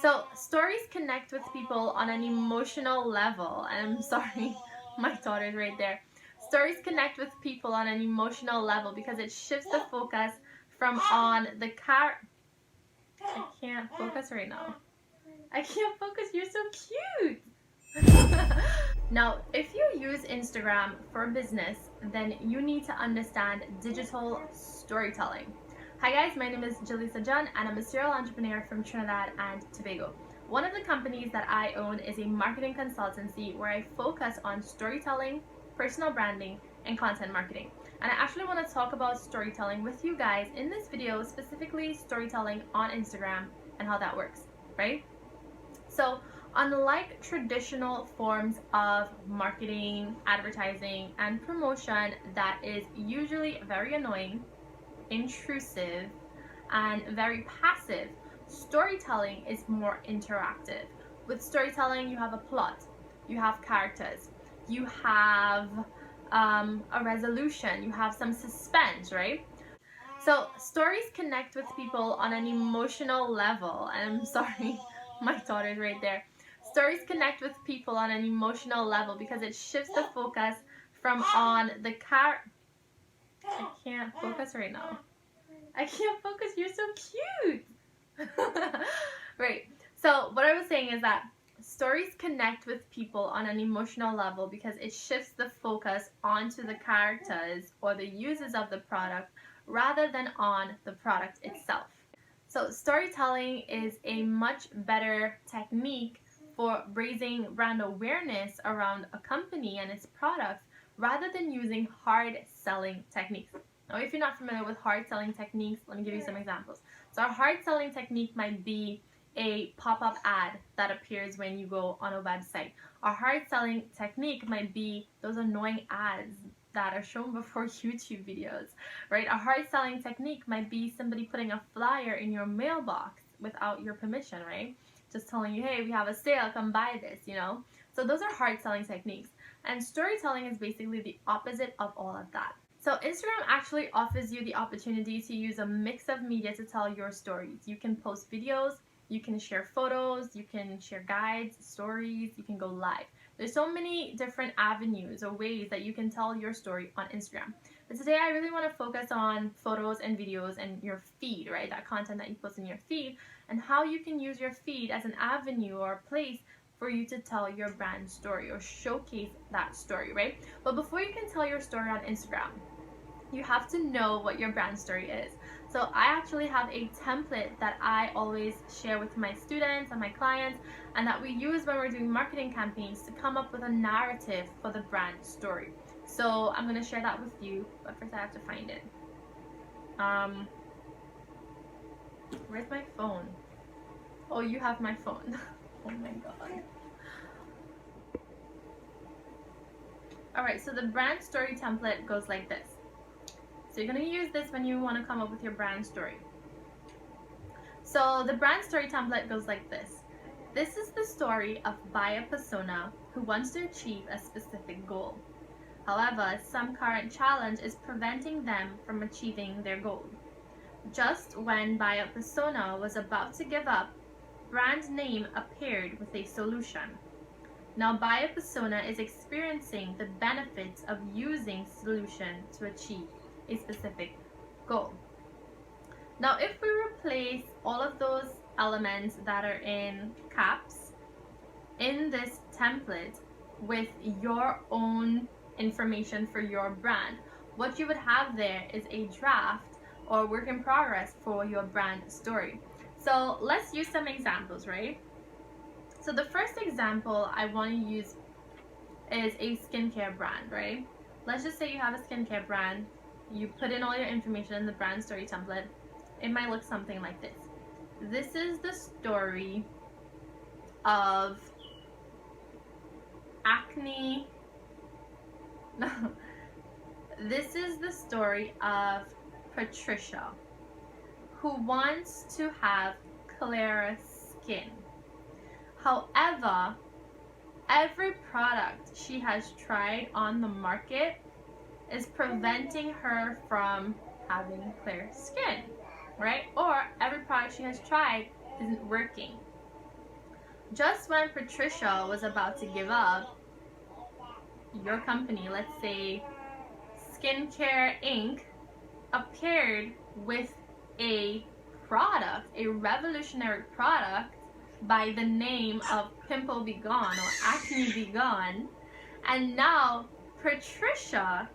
So stories connect with people on an emotional level. I'm sorry, my daughter's right there. Stories connect with people on an emotional level because it shifts the focus from on the car. I can't focus right now. I can't focus. You're so cute. Now, if you use Instagram for business, then you need to understand digital storytelling. Hi guys, my name is Jhalisa John and I'm a serial entrepreneur from Trinidad and Tobago. One of the companies that I own is a marketing consultancy where I focus on storytelling, personal branding, and content marketing. And I actually want to talk about storytelling with you guys in this video, specifically storytelling on Instagram and how that works, right? So, unlike traditional forms of marketing, advertising, and promotion that is usually very annoying, intrusive, and very passive, storytelling is more interactive. With storytelling, you have a plot, you have characters, you have a resolution, you have some suspense, right? So stories connect with people on an emotional level. I'm sorry, my daughter's right there. Stories connect with people on an emotional level because it shifts the focus from on the car. I can't focus right now. I can't focus. You're so cute. Right. So what I was saying is that stories connect with people on an emotional level because it shifts the focus onto the characters or the users of the product rather than on the product itself. So storytelling is a much better technique for raising brand awareness around a company and its products rather than using hard selling techniques. Now, if you're not familiar with hard selling techniques, let me give you some examples. So a hard selling technique might be a pop-up ad that appears when you go on a website. A hard selling technique might be those annoying ads that are shown before YouTube videos, right? A hard selling technique might be somebody putting a flyer in your mailbox without your permission, right? Just telling you, hey, we have a sale, come buy this, you know? So those are hard selling techniques. And storytelling is basically the opposite of all of that. So Instagram actually offers you the opportunity to use a mix of media to tell your stories. You can post videos, you can share photos, you can share guides, stories, you can go live. There's so many different avenues or ways that you can tell your story on Instagram. But today I really want to focus on photos and videos and your feed, right? That content that you post in your feed and how you can use your feed as an avenue or a place for you to tell your brand story or showcase that story, right? But before you can tell your story on Instagram, you have to know what your brand story is. So I actually have a template that I always share with my students and my clients and that we use when we're doing marketing campaigns to come up with a narrative for the brand story. So I'm going to share that with you, but first I have to find it. Where's my phone? Oh, you have my phone. Oh my god. Alright, so the brand story template goes like this. So you're going to use this when you want to come up with your brand story. So the brand story template goes like this. This is the story of buyer persona who wants to achieve a specific goal. However, some current challenge is preventing them from achieving their goal. Just when buyer persona was about to give up, brand name appeared with a solution. Now buyer persona is experiencing the benefits of using solution to achieve a specific goal. Now if we replace all of those elements that are in caps in this template with your own information for your brand, what you would have there is a draft or work in progress for your brand story. So let's use some examples, right? So the first example I want to use is a skincare brand, right? Let's just say you have a skincare brand. You put in all your information in the brand story template. It might look something like this. This is the story of acne. No. This is the story of Patricia, who wants to have clearer skin. However, every product she has tried on the market is preventing her from having clear skin, right? Or every product she has tried isn't working. just when Patricia was about to give up, your company, let's say Skincare Inc., appeared with a product, a revolutionary product by the name of Pimple Be Gone or Acne Be Gone. And now Patricia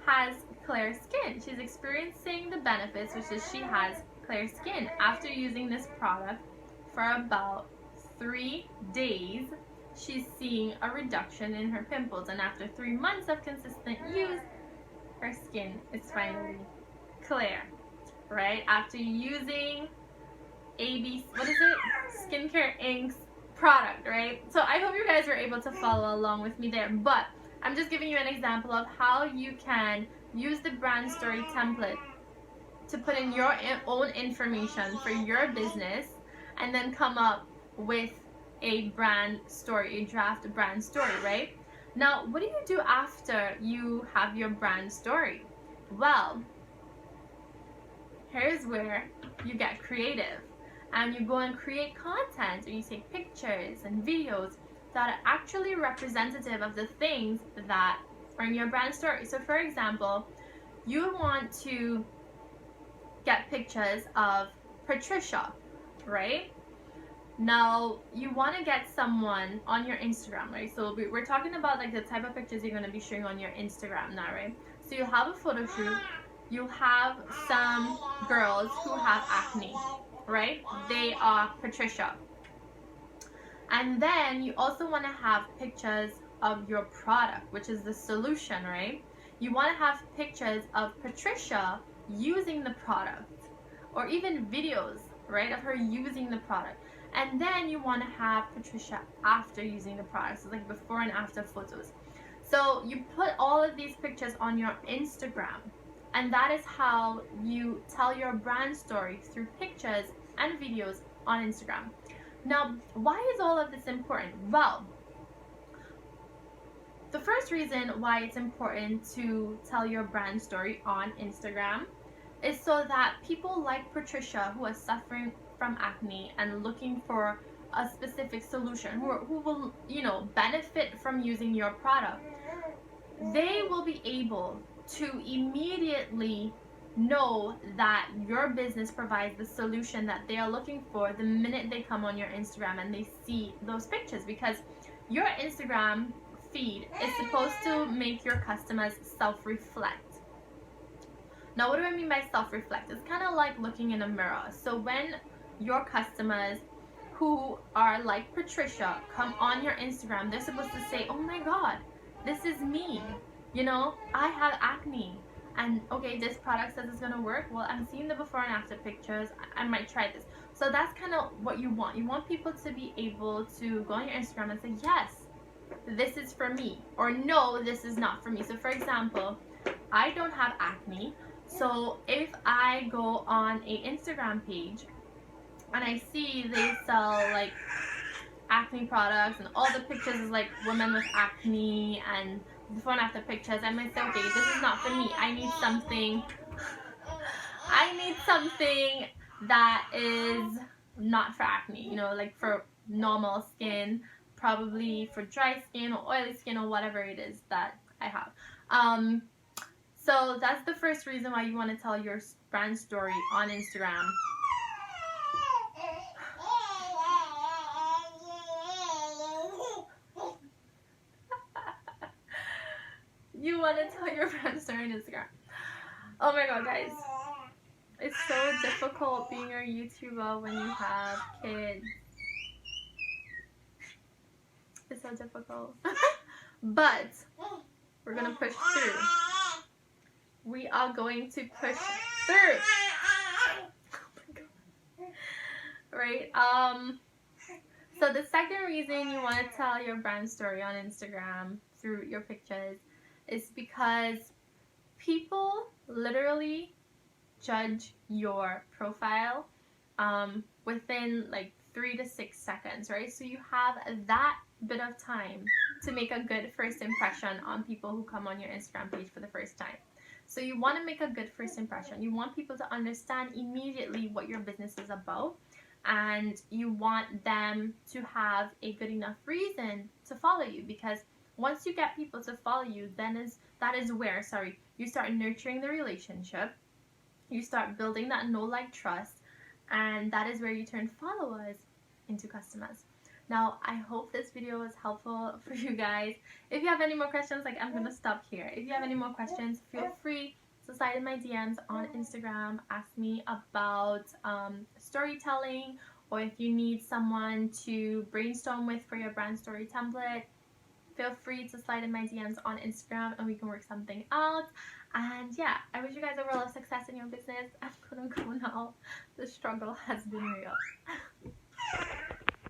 has clear skin. She's experiencing the benefits, which is she has clear skin. After using this product for about 3 days, she's seeing a reduction in her pimples. And after 3 months of consistent use, her skin is finally clear, right? After using what is it? Skincare Inc.'s product, right? So I hope you guys were able to follow along with me there. But I'm just giving you an example of how you can use the brand story template to put in your own information for your business and then come up with a brand story, a draft brand story, right? Now, what do you do after you have your brand story? Well, here's where you get creative and you go and create content, or you take pictures and videos that are actually representative of the things that are in your brand story. So for example, you want to get pictures of Patricia, right? Now you want to get someone on your Instagram, right? So we're talking about like the type of pictures you're going to be showing on your Instagram now, right? So you have a photo shoot, you have some girls who have acne, right? They are Patricia. And then you also want to have pictures of your product, which is the solution, right? You want to have pictures of Patricia using the product, or even videos, right, of her using the product. And then you want to have Patricia after using the product, so like before and after photos. So you put all of these pictures on your Instagram, and that is how you tell your brand story, through pictures and videos on Instagram. Now, why is all of this important? Well, the first reason why it's important to tell your brand story on Instagram is so that people like Patricia, who are suffering from acne and looking for a specific solution, who will, benefit from using your product, they will be able to immediately know that your business provides the solution that they are looking for the minute they come on your Instagram and they see those pictures, because your Instagram feed is supposed to make your customers self-reflect. Now, what do I mean by self-reflect? It's kind of like looking in a mirror. So when your customers who are like Patricia come on your Instagram, they're supposed to say, oh my God, this is me. I have acne. And okay, this product says it's gonna work. Well, I'm seeing the before and after pictures. I might try this. So that's kind of what you want. You want people to be able to go on your Instagram and say, yes, this is for me, or no, this is not for me. So for example, I don't have acne. So if I go on a Instagram page and I see they sell like acne products and all the pictures is like women with acne and before and after pictures, I might say, okay, this is not for me. I need something that is not for acne, like for normal skin, probably for dry skin or oily skin or whatever it is that I have. So that's the first reason why you want to tell your brand story on Instagram. You want to tell your brand story on Instagram. Oh my God, guys. It's so difficult being a YouTuber when you have kids. It's so difficult. But we're going to push through. We are going to push through. Oh my God. Right? So the second reason you want to tell your brand story on Instagram through your pictures is because people literally judge your profile within like 3 to 6 seconds, right? So you have that bit of time to make a good first impression on people who come on your Instagram page for the first time. So you want to make a good first impression. You want people to understand immediately what your business is about, and you want them to have a good enough reason to follow you, because once you get people to follow you, that is where you start nurturing the relationship, you start building that know like trust, and that is where you turn followers into customers. Now I hope this video was helpful for you guys. If you have any more questions, like, I'm gonna stop here. If you have any more questions, feel free to slide in my DMs on Instagram, ask me about storytelling, or if you need someone to brainstorm with for your brand story template, feel free to slide in my DMs on Instagram and we can work something out. And yeah, I wish you guys a world of success in your business. I'm gonna go now. The struggle has been real.